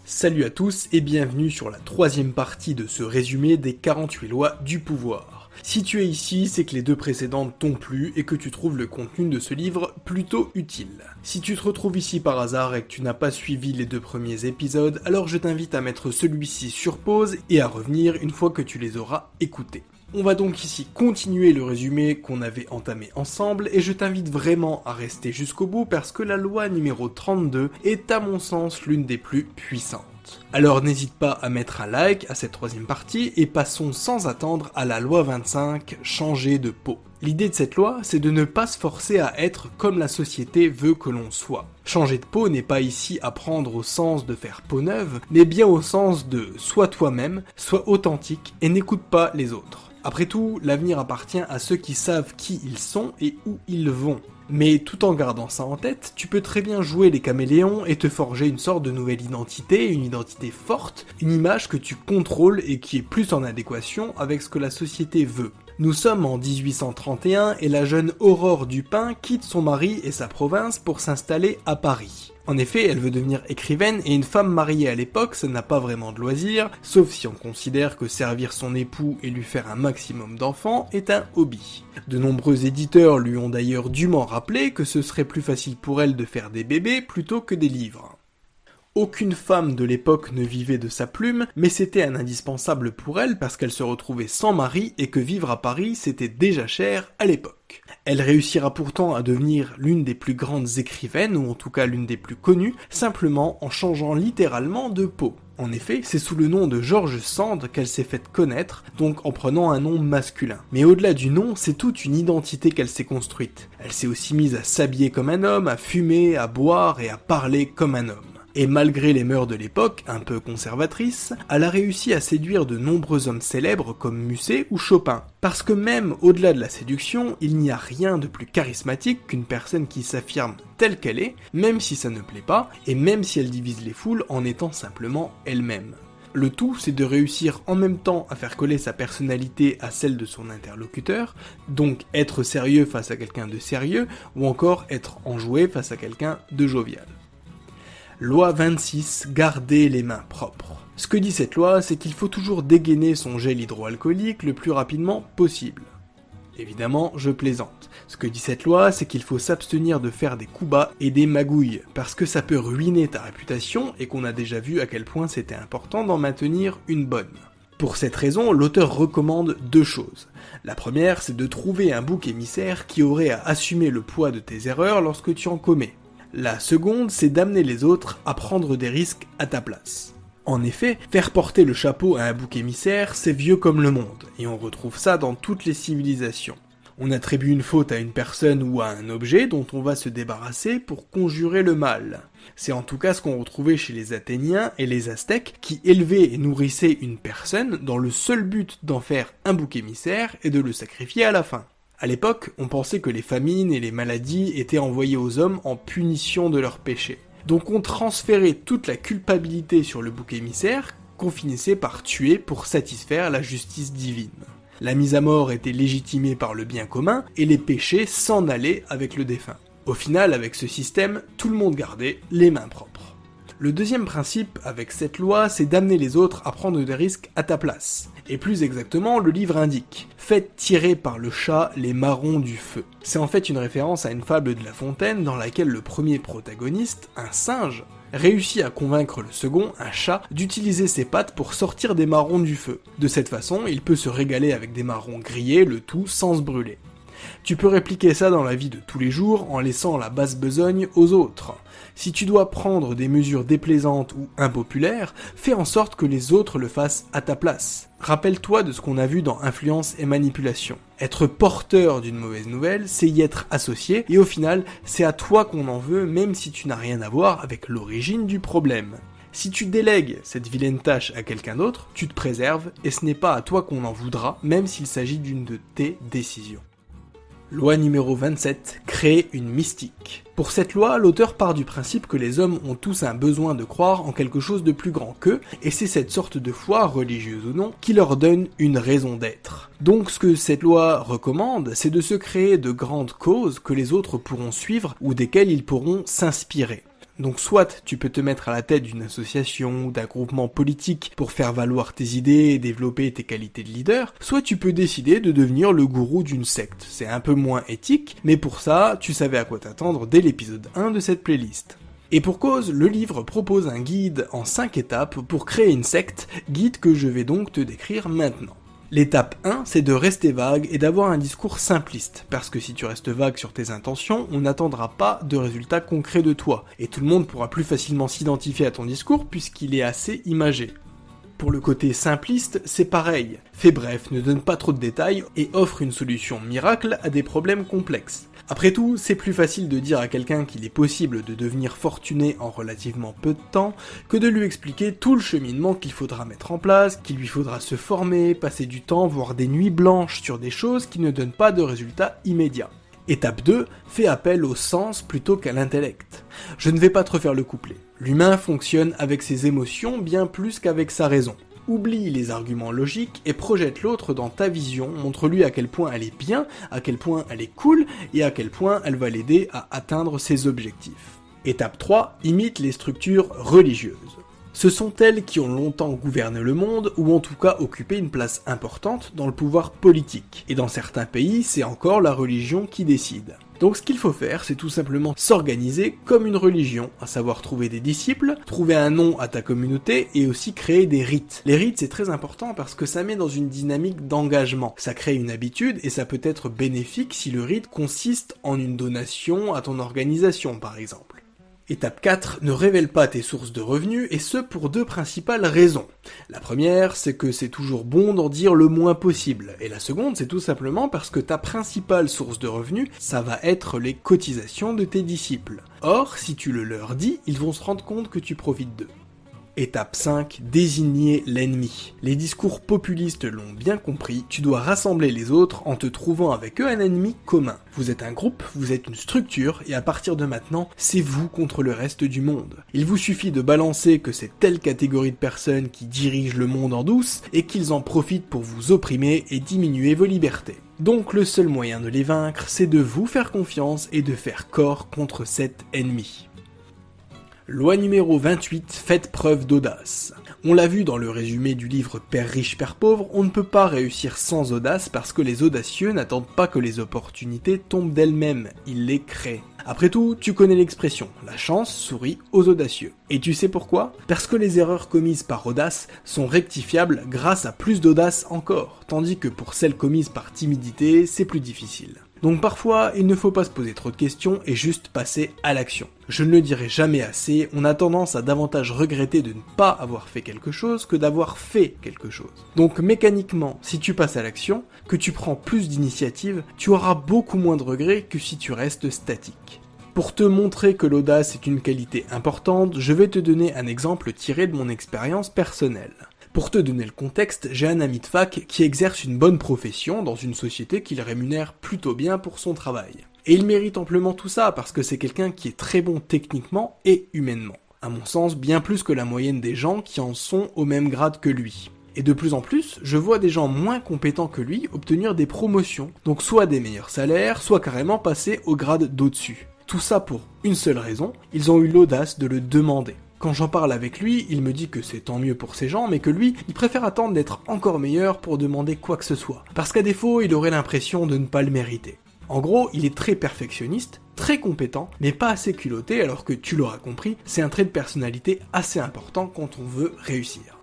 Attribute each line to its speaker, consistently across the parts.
Speaker 1: Salut à tous et bienvenue sur la troisième partie de ce résumé des 48 lois du pouvoir. Si tu es ici, c'est que les deux précédentes t'ont plu et que tu trouves le contenu de ce livre plutôt utile. Si tu te retrouves ici par hasard et que tu n'as pas suivi les deux premiers épisodes, alors je t'invite à mettre celui-ci sur pause et à revenir une fois que tu les auras écoutés. On va donc ici continuer le résumé qu'on avait entamé ensemble et je t'invite vraiment à rester jusqu'au bout parce que la loi numéro 32 est à mon sens l'une des plus puissantes. Alors n'hésite pas à mettre un like à cette troisième partie et passons sans attendre à la loi 25, changer de peau. L'idée de cette loi, c'est de ne pas se forcer à être comme la société veut que l'on soit. Changer de peau n'est pas ici à prendre au sens de faire peau neuve, mais bien au sens de sois toi-même, sois authentique et n'écoute pas les autres. Après tout, l'avenir appartient à ceux qui savent qui ils sont et où ils vont. Mais tout en gardant ça en tête, tu peux très bien jouer les caméléons et te forger une sorte de nouvelle identité, une identité forte, une image que tu contrôles et qui est plus en adéquation avec ce que la société veut. Nous sommes en 1831 et la jeune Aurore Dupin quitte son mari et sa province pour s'installer à Paris. En effet, elle veut devenir écrivaine et une femme mariée à l'époque, ça n'a pas vraiment de loisir, sauf si on considère que servir son époux et lui faire un maximum d'enfants est un hobby. De nombreux éditeurs lui ont d'ailleurs dûment rappelé que ce serait plus facile pour elle de faire des bébés plutôt que des livres. Aucune femme de l'époque ne vivait de sa plume, mais c'était un indispensable pour elle parce qu'elle se retrouvait sans mari et que vivre à Paris c'était déjà cher à l'époque. Elle réussira pourtant à devenir l'une des plus grandes écrivaines, ou en tout cas l'une des plus connues, simplement en changeant littéralement de peau. En effet, c'est sous le nom de George Sand qu'elle s'est faite connaître, donc en prenant un nom masculin. Mais au-delà du nom, c'est toute une identité qu'elle s'est construite. Elle s'est aussi mise à s'habiller comme un homme, à fumer, à boire et à parler comme un homme. Et malgré les mœurs de l'époque, un peu conservatrices, elle a réussi à séduire de nombreux hommes célèbres comme Musset ou Chopin. Parce que même au-delà de la séduction, il n'y a rien de plus charismatique qu'une personne qui s'affirme telle qu'elle est, même si ça ne plaît pas, et même si elle divise les foules en étant simplement elle-même. Le tout, c'est de réussir en même temps à faire coller sa personnalité à celle de son interlocuteur, donc être sérieux face à quelqu'un de sérieux, ou encore être enjoué face à quelqu'un de jovial. Loi 26, garder les mains propres. Ce que dit cette loi, c'est qu'il faut toujours dégainer son gel hydroalcoolique le plus rapidement possible. Évidemment, je plaisante. Ce que dit cette loi, c'est qu'il faut s'abstenir de faire des coups bas et des magouilles, parce que ça peut ruiner ta réputation et qu'on a déjà vu à quel point c'était important d'en maintenir une bonne. Pour cette raison, l'auteur recommande deux choses. La première, c'est de trouver un bouc émissaire qui aurait à assumer le poids de tes erreurs lorsque tu en commets. La seconde, c'est d'amener les autres à prendre des risques à ta place. En effet, faire porter le chapeau à un bouc émissaire, c'est vieux comme le monde, et on retrouve ça dans toutes les civilisations. On attribue une faute à une personne ou à un objet dont on va se débarrasser pour conjurer le mal. C'est en tout cas ce qu'on retrouvait chez les Athéniens et les Aztèques qui élevaient et nourrissaient une personne dans le seul but d'en faire un bouc émissaire et de le sacrifier à la fin. À l'époque, on pensait que les famines et les maladies étaient envoyées aux hommes en punition de leurs péchés. Donc on transférait toute la culpabilité sur le bouc émissaire qu'on finissait par tuer pour satisfaire la justice divine. La mise à mort était légitimée par le bien commun et les péchés s'en allaient avec le défunt. Au final, avec ce système, tout le monde gardait les mains propres. Le deuxième principe avec cette loi, c'est d'amener les autres à prendre des risques à ta place. Et plus exactement, le livre indique « Faites tirer par le chat les marrons du feu ». C'est en fait une référence à une fable de La Fontaine dans laquelle le premier protagoniste, un singe, réussit à convaincre le second, un chat, d'utiliser ses pattes pour sortir des marrons du feu. De cette façon, il peut se régaler avec des marrons grillés, le tout sans se brûler. Tu peux répliquer ça dans la vie de tous les jours en laissant la basse besogne aux autres. Si tu dois prendre des mesures déplaisantes ou impopulaires, fais en sorte que les autres le fassent à ta place. Rappelle-toi de ce qu'on a vu dans Influence et Manipulation. Être porteur d'une mauvaise nouvelle, c'est y être associé, et au final, c'est à toi qu'on en veut même si tu n'as rien à voir avec l'origine du problème. Si tu délègues cette vilaine tâche à quelqu'un d'autre, tu te préserves, et ce n'est pas à toi qu'on en voudra, même s'il s'agit d'une de tes décisions. Loi numéro 27, créer une mystique. Pour cette loi, l'auteur part du principe que les hommes ont tous un besoin de croire en quelque chose de plus grand qu'eux, et c'est cette sorte de foi, religieuse ou non, qui leur donne une raison d'être. Donc ce que cette loi recommande, c'est de se créer de grandes causes que les autres pourront suivre ou desquelles ils pourront s'inspirer. Donc soit tu peux te mettre à la tête d'une association ou d'un groupement politique pour faire valoir tes idées et développer tes qualités de leader, soit tu peux décider de devenir le gourou d'une secte. C'est un peu moins éthique, mais pour ça, tu savais à quoi t'attendre dès l'épisode 1 de cette playlist. Et pour cause, le livre propose un guide en 5 étapes pour créer une secte, guide que je vais donc te décrire maintenant. L'étape 1, c'est de rester vague et d'avoir un discours simpliste, parce que si tu restes vague sur tes intentions, on n'attendra pas de résultats concrets de toi, et tout le monde pourra plus facilement s'identifier à ton discours puisqu'il est assez imagé. Pour le côté simpliste, c'est pareil. Fais bref, ne donne pas trop de détails et offre une solution miracle à des problèmes complexes. Après tout, c'est plus facile de dire à quelqu'un qu'il est possible de devenir fortuné en relativement peu de temps que de lui expliquer tout le cheminement qu'il faudra mettre en place, qu'il lui faudra se former, passer du temps, voire des nuits blanches sur des choses qui ne donnent pas de résultats immédiats. Étape 2, fais appel au sens plutôt qu'à l'intellect. Je ne vais pas te refaire le couplet. L'humain fonctionne avec ses émotions bien plus qu'avec sa raison. Oublie les arguments logiques et projette l'autre dans ta vision, montre-lui à quel point elle est bien, à quel point elle est cool et à quel point elle va l'aider à atteindre ses objectifs. Étape 3, imite les structures religieuses. Ce sont elles qui ont longtemps gouverné le monde, ou en tout cas occupé une place importante dans le pouvoir politique. Et dans certains pays, c'est encore la religion qui décide. Donc ce qu'il faut faire, c'est tout simplement s'organiser comme une religion, à savoir trouver des disciples, trouver un nom à ta communauté et aussi créer des rites. Les rites, c'est très important parce que ça met dans une dynamique d'engagement. Ça crée une habitude et ça peut être bénéfique si le rite consiste en une donation à ton organisation par exemple. Étape 4, ne révèle pas tes sources de revenus, et ce pour 2 principales raisons. La première, c'est que c'est toujours bon d'en dire le moins possible, et la seconde, c'est tout simplement parce que ta principale source de revenus, ça va être les cotisations de tes disciples. Or, si tu le leur dis, ils vont se rendre compte que tu profites d'eux. Étape 5, désigner l'ennemi. Les discours populistes l'ont bien compris, tu dois rassembler les autres en te trouvant avec eux un ennemi commun. Vous êtes un groupe, vous êtes une structure, et à partir de maintenant, c'est vous contre le reste du monde. Il vous suffit de balancer que c'est telle catégorie de personnes qui dirigent le monde en douce, et qu'ils en profitent pour vous opprimer et diminuer vos libertés. Donc le seul moyen de les vaincre, c'est de vous faire confiance et de faire corps contre cet ennemi. Loi numéro 28, faites preuve d'audace. On l'a vu dans le résumé du livre Père riche, Père pauvre, on ne peut pas réussir sans audace parce que les audacieux n'attendent pas que les opportunités tombent d'elles-mêmes, ils les créent. Après tout, tu connais l'expression, la chance sourit aux audacieux. Et tu sais pourquoi ? Parce que les erreurs commises par audace sont rectifiables grâce à plus d'audace encore, tandis que pour celles commises par timidité, c'est plus difficile. Donc parfois, il ne faut pas se poser trop de questions et juste passer à l'action. Je ne le dirai jamais assez, on a tendance à davantage regretter de ne pas avoir fait quelque chose que d'avoir fait quelque chose. Donc mécaniquement, si tu passes à l'action, que tu prends plus d'initiative, tu auras beaucoup moins de regrets que si tu restes statique. Pour te montrer que l'audace est une qualité importante, je vais te donner un exemple tiré de mon expérience personnelle. Pour te donner le contexte, j'ai un ami de fac qui exerce une bonne profession dans une société qu'il rémunère plutôt bien pour son travail. Et il mérite amplement tout ça parce que c'est quelqu'un qui est très bon techniquement et humainement. À mon sens, bien plus que la moyenne des gens qui en sont au même grade que lui. Et de plus en plus, je vois des gens moins compétents que lui obtenir des promotions, donc soit des meilleurs salaires, soit carrément passer au grade d'au-dessus. Tout ça pour une seule raison, ils ont eu l'audace de le demander. Quand j'en parle avec lui, il me dit que c'est tant mieux pour ces gens, mais que lui, il préfère attendre d'être encore meilleur pour demander quoi que ce soit. Parce qu'à défaut, il aurait l'impression de ne pas le mériter. En gros, il est très perfectionniste, très compétent, mais pas assez culotté, alors que tu l'auras compris, c'est un trait de personnalité assez important quand on veut réussir.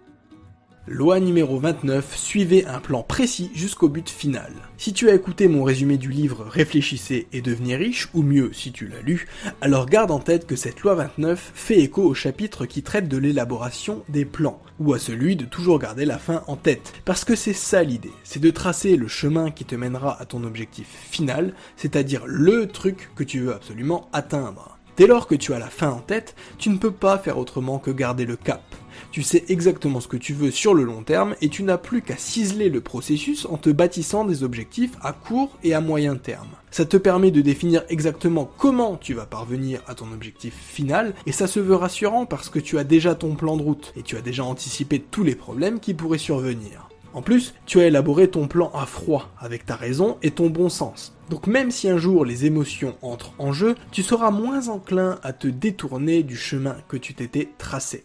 Speaker 1: Loi numéro 29, suivez un plan précis jusqu'au but final. Si tu as écouté mon résumé du livre Réfléchissez et devenez riche, ou mieux si tu l'as lu, alors garde en tête que cette loi 29 fait écho au chapitre qui traite de l'élaboration des plans, ou à celui de toujours garder la fin en tête, parce que c'est ça l'idée, c'est de tracer le chemin qui te mènera à ton objectif final, c'est-à-dire le truc que tu veux absolument atteindre. Dès lors que tu as la fin en tête, tu ne peux pas faire autrement que garder le cap. Tu sais exactement ce que tu veux sur le long terme et tu n'as plus qu'à ciseler le processus en te bâtissant des objectifs à court et à moyen terme. Ça te permet de définir exactement comment tu vas parvenir à ton objectif final et ça se veut rassurant parce que tu as déjà ton plan de route et tu as déjà anticipé tous les problèmes qui pourraient survenir. En plus, tu as élaboré ton plan à froid, avec ta raison et ton bon sens. Donc même si un jour les émotions entrent en jeu, tu seras moins enclin à te détourner du chemin que tu t'étais tracé.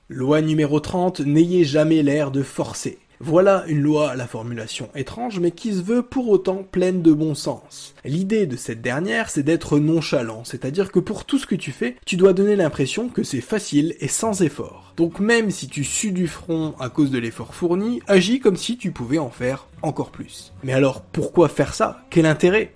Speaker 1: Loi numéro 30, n'ayez jamais l'air de forcer. Voilà une loi à la formulation étrange, mais qui se veut pour autant pleine de bon sens. L'idée de cette dernière, c'est d'être nonchalant, c'est-à-dire que pour tout ce que tu fais, tu dois donner l'impression que c'est facile et sans effort. Donc même si tu sues du front à cause de l'effort fourni, agis comme si tu pouvais en faire encore plus. Mais alors, pourquoi faire ça? Quel intérêt?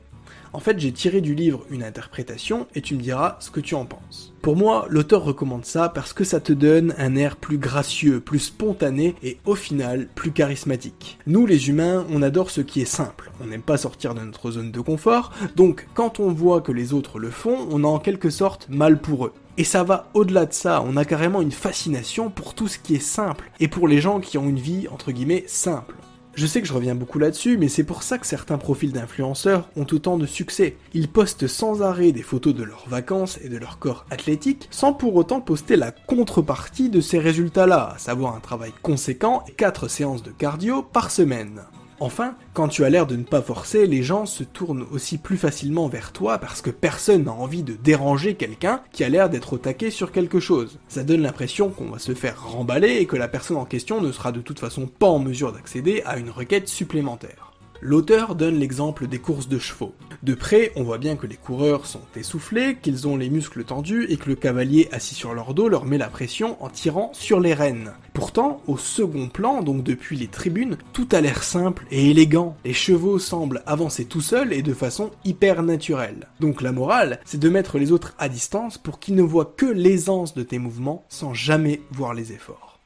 Speaker 1: En fait, j'ai tiré du livre une interprétation et tu me diras ce que tu en penses. Pour moi, l'auteur recommande ça parce que ça te donne un air plus gracieux, plus spontané et au final, plus charismatique. Nous les humains, on adore ce qui est simple, on n'aime pas sortir de notre zone de confort, donc quand on voit que les autres le font, on a en quelque sorte mal pour eux. Et ça va au-delà de ça, on a carrément une fascination pour tout ce qui est simple, et pour les gens qui ont une vie entre guillemets simple. Je sais que je reviens beaucoup là-dessus, mais c'est pour ça que certains profils d'influenceurs ont autant de succès. Ils postent sans arrêt des photos de leurs vacances et de leur corps athlétique, sans pour autant poster la contrepartie de ces résultats-là, à savoir un travail conséquent et 4 séances de cardio par semaine. Enfin, quand tu as l'air de ne pas forcer, les gens se tournent aussi plus facilement vers toi parce que personne n'a envie de déranger quelqu'un qui a l'air d'être au taquet sur quelque chose. Ça donne l'impression qu'on va se faire remballer et que la personne en question ne sera de toute façon pas en mesure d'accéder à une requête supplémentaire. L'auteur donne l'exemple des courses de chevaux. De près, on voit bien que les coureurs sont essoufflés, qu'ils ont les muscles tendus et que le cavalier assis sur leur dos leur met la pression en tirant sur les rênes. Pourtant, au second plan, donc depuis les tribunes, tout a l'air simple et élégant. Les chevaux semblent avancer tout seuls et de façon hyper naturelle. Donc la morale, c'est de mettre les autres à distance pour qu'ils ne voient que l'aisance de tes mouvements sans jamais voir les efforts.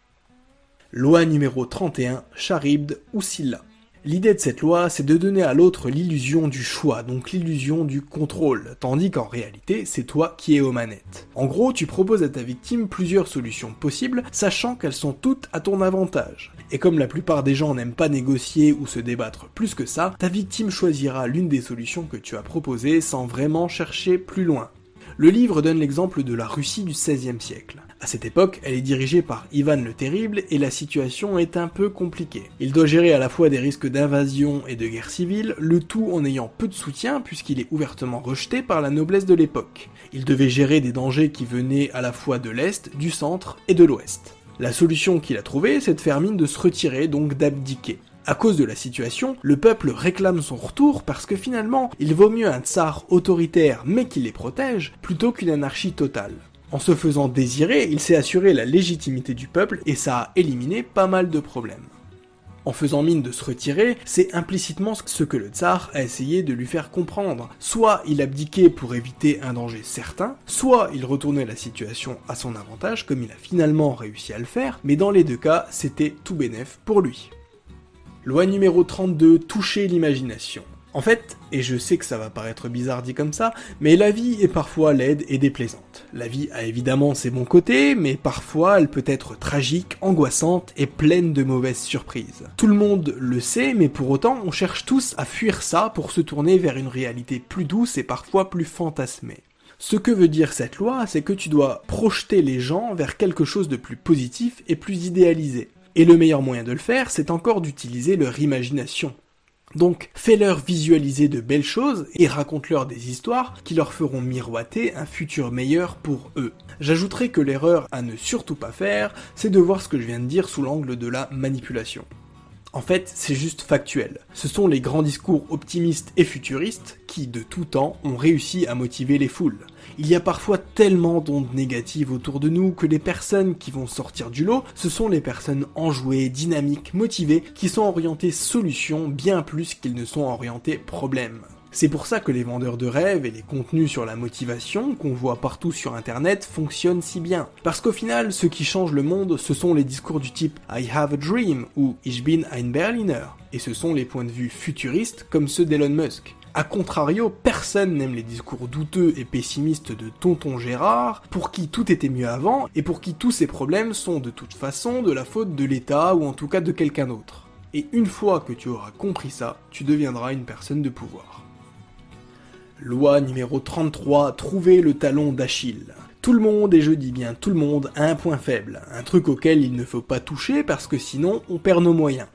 Speaker 1: Loi numéro 31, Charybde ou Scylla. L'idée de cette loi, c'est de donner à l'autre l'illusion du choix, donc l'illusion du contrôle, tandis qu'en réalité, c'est toi qui es aux manettes. En gros, tu proposes à ta victime plusieurs solutions possibles, sachant qu'elles sont toutes à ton avantage. Et comme la plupart des gens n'aiment pas négocier ou se débattre plus que ça, ta victime choisira l'une des solutions que tu as proposées sans vraiment chercher plus loin. Le livre donne l'exemple de la Russie du XVIe siècle. À cette époque, elle est dirigée par Ivan le Terrible et la situation est un peu compliquée. Il doit gérer à la fois des risques d'invasion et de guerre civile, le tout en ayant peu de soutien puisqu'il est ouvertement rejeté par la noblesse de l'époque. Il devait gérer des dangers qui venaient à la fois de l'Est, du centre et de l'Ouest. La solution qu'il a trouvée, c'est de faire mine de se retirer, donc d'abdiquer. À cause de la situation, le peuple réclame son retour parce que finalement, il vaut mieux un tsar autoritaire mais qui les protège, plutôt qu'une anarchie totale. En se faisant désirer, il s'est assuré la légitimité du peuple et ça a éliminé pas mal de problèmes. En faisant mine de se retirer, c'est implicitement ce que le tsar a essayé de lui faire comprendre. Soit il abdiquait pour éviter un danger certain, soit il retournait la situation à son avantage comme il a finalement réussi à le faire, mais dans les deux cas, c'était tout bénef pour lui. Loi numéro 32, toucher l'imagination. En fait, et je sais que ça va paraître bizarre dit comme ça, mais la vie est parfois laide et déplaisante. La vie a évidemment ses bons côtés, mais parfois elle peut être tragique, angoissante et pleine de mauvaises surprises. Tout le monde le sait, mais pour autant on cherche tous à fuir ça pour se tourner vers une réalité plus douce et parfois plus fantasmée. Ce que veut dire cette loi, c'est que tu dois projeter les gens vers quelque chose de plus positif et plus idéalisé. Et le meilleur moyen de le faire, c'est encore d'utiliser leur imagination. Donc, fais-leur visualiser de belles choses et raconte-leur des histoires qui leur feront miroiter un futur meilleur pour eux. J'ajouterai que l'erreur à ne surtout pas faire, c'est de voir ce que je viens de dire sous l'angle de la manipulation. En fait, c'est juste factuel. Ce sont les grands discours optimistes et futuristes qui, de tout temps, ont réussi à motiver les foules. Il y a parfois tellement d'ondes négatives autour de nous que les personnes qui vont sortir du lot, ce sont les personnes enjouées, dynamiques, motivées, qui sont orientées solutions bien plus qu'ils ne sont orientés problèmes. C'est pour ça que les vendeurs de rêves et les contenus sur la motivation qu'on voit partout sur internet fonctionnent si bien. Parce qu'au final, ce qui change le monde, ce sont les discours du type « I have a dream » ou « Ich bin ein Berliner » et ce sont les points de vue futuristes comme ceux d'Elon Musk. A contrario, personne n'aime les discours douteux et pessimistes de Tonton Gérard, pour qui tout était mieux avant, et pour qui tous ces problèmes sont de toute façon de la faute de l'État ou en tout cas de quelqu'un d'autre. Et une fois que tu auras compris ça, tu deviendras une personne de pouvoir. Loi numéro 33, trouver le talon d'Achille. Tout le monde, et je dis bien tout le monde, a un point faible, un truc auquel il ne faut pas toucher parce que sinon on perd nos moyens.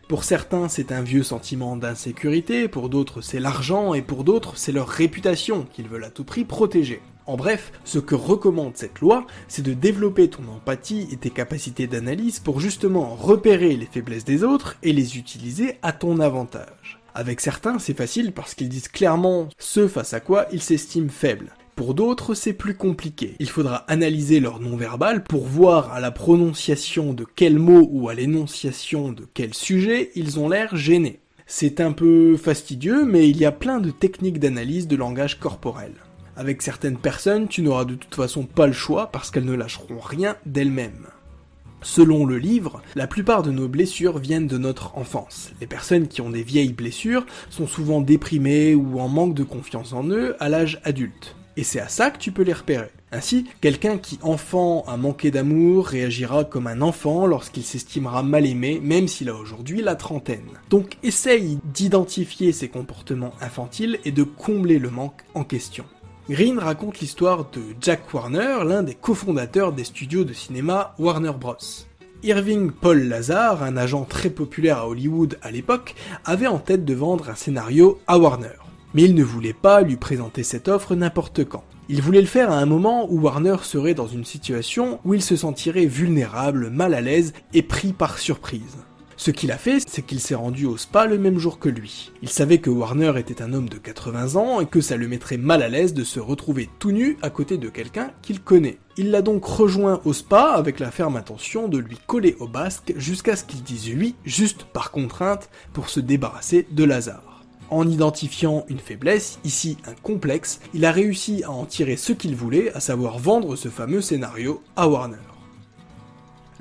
Speaker 1: Pour certains, c'est un vieux sentiment d'insécurité, pour d'autres c'est l'argent, et pour d'autres c'est leur réputation qu'ils veulent à tout prix protéger. En bref, ce que recommande cette loi, c'est de développer ton empathie et tes capacités d'analyse pour justement repérer les faiblesses des autres et les utiliser à ton avantage. Avec certains, c'est facile parce qu'ils disent clairement ce face à quoi ils s'estiment faibles. Pour d'autres, c'est plus compliqué. Il faudra analyser leur non-verbal pour voir à la prononciation de quel mot ou à l'énonciation de quel sujet ils ont l'air gênés. C'est un peu fastidieux, mais il y a plein de techniques d'analyse de langage corporel. Avec certaines personnes, tu n'auras de toute façon pas le choix parce qu'elles ne lâcheront rien d'elles-mêmes. Selon le livre, la plupart de nos blessures viennent de notre enfance. Les personnes qui ont des vieilles blessures sont souvent déprimées ou en manque de confiance en eux à l'âge adulte. Et c'est à ça que tu peux les repérer. Ainsi, quelqu'un qui enfant a manqué d'amour réagira comme un enfant lorsqu'il s'estimera mal aimé, même s'il a aujourd'hui la trentaine. Donc essaye d'identifier ces comportements infantiles et de combler le manque en question. Green raconte l'histoire de Jack Warner, l'un des cofondateurs des studios de cinéma Warner Bros. Irving Paul Lazar, un agent très populaire à Hollywood à l'époque, avait en tête de vendre un scénario à Warner. Mais il ne voulait pas lui présenter cette offre n'importe quand. Il voulait le faire à un moment où Warner serait dans une situation où il se sentirait vulnérable, mal à l'aise et pris par surprise. Ce qu'il a fait, c'est qu'il s'est rendu au spa le même jour que lui. Il savait que Warner était un homme de 80 ans et que ça le mettrait mal à l'aise de se retrouver tout nu à côté de quelqu'un qu'il connaît. Il l'a donc rejoint au spa avec la ferme intention de lui coller au basque jusqu'à ce qu'il dise oui, juste par contrainte, pour se débarrasser de Lazare. En identifiant une faiblesse, ici un complexe, il a réussi à en tirer ce qu'il voulait, à savoir vendre ce fameux scénario à Warner.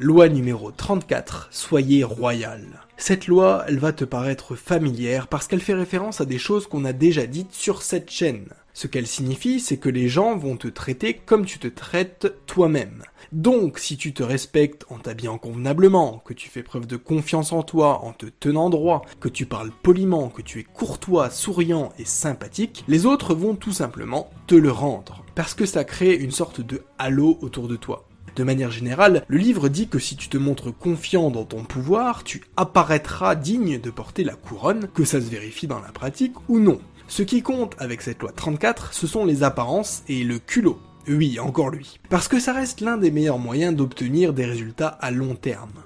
Speaker 1: Loi numéro 34, soyez royal. Cette loi, elle va te paraître familière parce qu'elle fait référence à des choses qu'on a déjà dites sur cette chaîne. Ce qu'elle signifie, c'est que les gens vont te traiter comme tu te traites toi-même. Donc, si tu te respectes en t'habillant convenablement, que tu fais preuve de confiance en toi en te tenant droit, que tu parles poliment, que tu es courtois, souriant et sympathique, les autres vont tout simplement te le rendre. Parce que ça crée une sorte de halo autour de toi. De manière générale, le livre dit que si tu te montres confiant dans ton pouvoir, tu apparaîtras digne de porter la couronne, que ça se vérifie dans la pratique ou non. Ce qui compte avec cette loi 34, ce sont les apparences et le culot. Oui, encore lui. Parce que ça reste l'un des meilleurs moyens d'obtenir des résultats à long terme.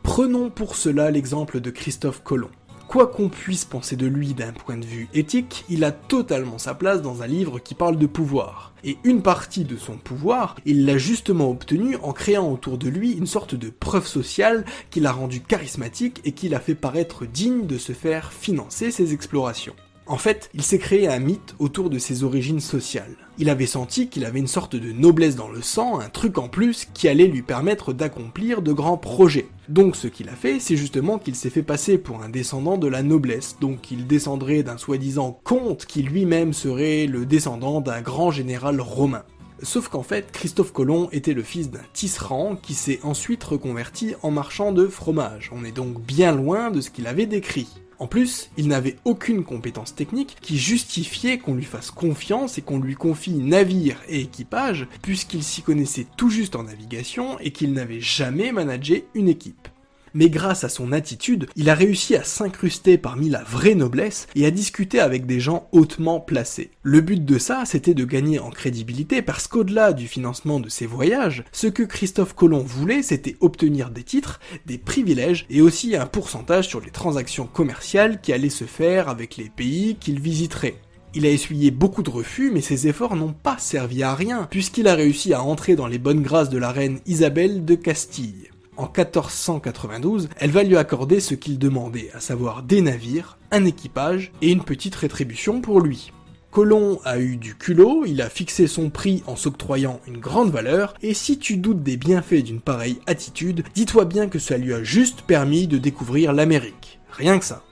Speaker 1: Prenons pour cela l'exemple de Christophe Colomb. Quoi qu'on puisse penser de lui d'un point de vue éthique, il a totalement sa place dans un livre qui parle de pouvoir. Et une partie de son pouvoir, il l'a justement obtenu en créant autour de lui une sorte de preuve sociale qui l'a rendu charismatique et qui l'a fait paraître digne de se faire financer ses explorations. En fait, il s'est créé un mythe autour de ses origines sociales. Il avait senti qu'il avait une sorte de noblesse dans le sang, un truc en plus qui allait lui permettre d'accomplir de grands projets. Donc ce qu'il a fait, c'est justement qu'il s'est fait passer pour un descendant de la noblesse, donc il descendrait d'un soi-disant comte qui lui-même serait le descendant d'un grand général romain. Sauf qu'en fait, Christophe Colomb était le fils d'un tisserand qui s'est ensuite reconverti en marchand de fromage. On est donc bien loin de ce qu'il avait décrit. En plus, il n'avait aucune compétence technique qui justifiait qu'on lui fasse confiance et qu'on lui confie navire et équipage, puisqu'il s'y connaissait tout juste en navigation et qu'il n'avait jamais managé une équipe. Mais grâce à son attitude, il a réussi à s'incruster parmi la vraie noblesse et à discuter avec des gens hautement placés. Le but de ça, c'était de gagner en crédibilité parce qu'au-delà du financement de ses voyages, ce que Christophe Colomb voulait, c'était obtenir des titres, des privilèges et aussi un pourcentage sur les transactions commerciales qui allaient se faire avec les pays qu'il visiterait. Il a essuyé beaucoup de refus, mais ses efforts n'ont pas servi à rien, puisqu'il a réussi à entrer dans les bonnes grâces de la reine Isabelle de Castille. En 1492, elle va lui accorder ce qu'il demandait, à savoir des navires, un équipage et une petite rétribution pour lui. Colomb a eu du culot, il a fixé son prix en s'octroyant une grande valeur, et si tu doutes des bienfaits d'une pareille attitude, dis-toi bien que ça lui a juste permis de découvrir l'Amérique. Rien que ça.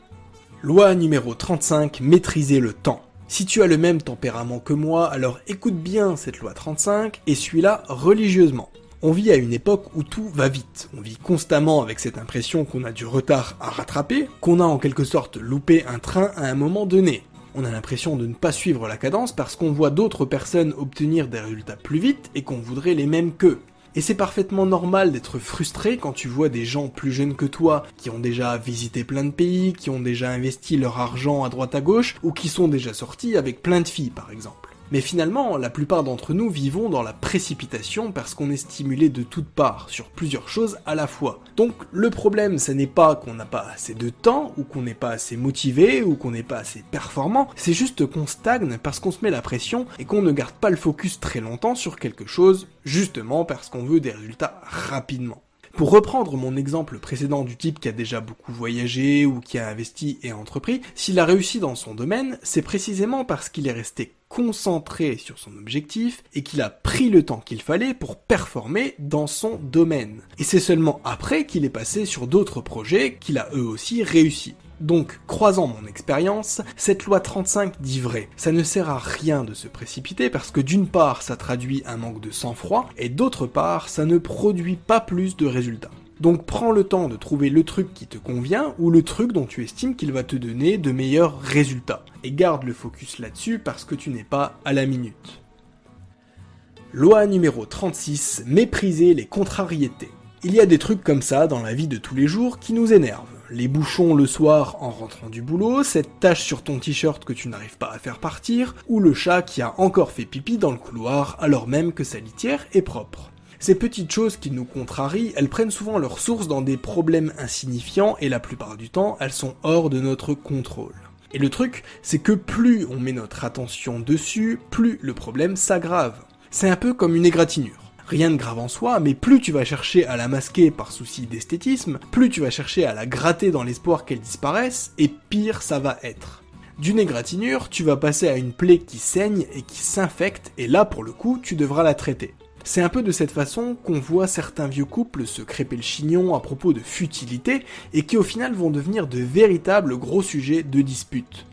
Speaker 1: Loi numéro 35, maîtriser le temps. Si tu as le même tempérament que moi, alors écoute bien cette loi 35 et suis-la religieusement. On vit à une époque où tout va vite. On vit constamment avec cette impression qu'on a du retard à rattraper, qu'on a en quelque sorte loupé un train à un moment donné. on a l'impression de ne pas suivre la cadence parce qu'on voit d'autres personnes obtenir des résultats plus vite et qu'on voudrait les mêmes qu'eux. Et c'est parfaitement normal d'être frustré quand tu vois des gens plus jeunes que toi, qui ont déjà visité plein de pays, qui ont déjà investi leur argent à droite à gauche, ou qui sont déjà sortis avec plein de filles par exemple. Mais finalement, la plupart d'entre nous vivons dans la précipitation parce qu'on est stimulé de toutes parts, sur plusieurs choses à la fois. Donc le problème, ce n'est pas qu'on n'a pas assez de temps, ou qu'on n'est pas assez motivé, ou qu'on n'est pas assez performant, c'est juste qu'on stagne parce qu'on se met la pression et qu'on ne garde pas le focus très longtemps sur quelque chose, justement parce qu'on veut des résultats rapidement. Pour reprendre mon exemple précédent du type qui a déjà beaucoup voyagé ou qui a investi et entrepris, s'il a réussi dans son domaine, c'est précisément parce qu'il est resté concentré sur son objectif et qu'il a pris le temps qu'il fallait pour performer dans son domaine. Et c'est seulement après qu'il est passé sur d'autres projets qu'il a eux aussi réussi. Donc, croisant mon expérience, cette loi 35 dit vrai. Ça ne sert à rien de se précipiter parce que d'une part, ça traduit un manque de sang-froid, et d'autre part, ça ne produit pas plus de résultats. Donc prends le temps de trouver le truc qui te convient ou le truc dont tu estimes qu'il va te donner de meilleurs résultats. Et garde le focus là-dessus parce que tu n'es pas à la minute. Loi numéro 36, mépriser les contrariétés. Il y a des trucs comme ça dans la vie de tous les jours qui nous énervent. Les bouchons le soir en rentrant du boulot, cette tache sur ton t-shirt que tu n'arrives pas à faire partir, ou le chat qui a encore fait pipi dans le couloir alors même que sa litière est propre. Ces petites choses qui nous contrarient, elles prennent souvent leur source dans des problèmes insignifiants et la plupart du temps, elles sont hors de notre contrôle. Et le truc, c'est que plus on met notre attention dessus, plus le problème s'aggrave. C'est un peu comme une égratignure. Rien de grave en soi, mais plus tu vas chercher à la masquer par souci d'esthétisme, plus tu vas chercher à la gratter dans l'espoir qu'elle disparaisse, et pire ça va être. D'une égratignure, tu vas passer à une plaie qui saigne et qui s'infecte, et là pour le coup, tu devras la traiter. C'est un peu de cette façon qu'on voit certains vieux couples se crêper le chignon à propos de futilité, et qui au final vont devenir de véritables gros sujets de dispute.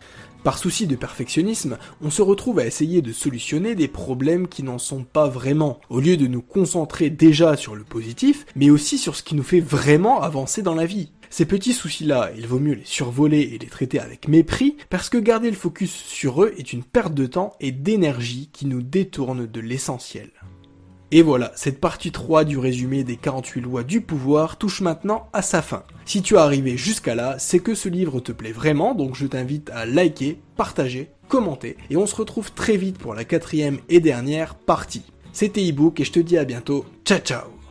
Speaker 1: Par souci de perfectionnisme, on se retrouve à essayer de solutionner des problèmes qui n'en sont pas vraiment, au lieu de nous concentrer déjà sur le positif, mais aussi sur ce qui nous fait vraiment avancer dans la vie. Ces petits soucis-là, il vaut mieux les survoler et les traiter avec mépris, parce que garder le focus sur eux est une perte de temps et d'énergie qui nous détourne de l'essentiel. Et voilà, cette partie 3 du résumé des 48 lois du pouvoir touche maintenant à sa fin. Si tu es arrivé jusqu'à là, c'est que ce livre te plaît vraiment, donc je t'invite à liker, partager, commenter, et on se retrouve très vite pour la 4e et dernière partie. C'était ebook et je te dis à bientôt, ciao ciao.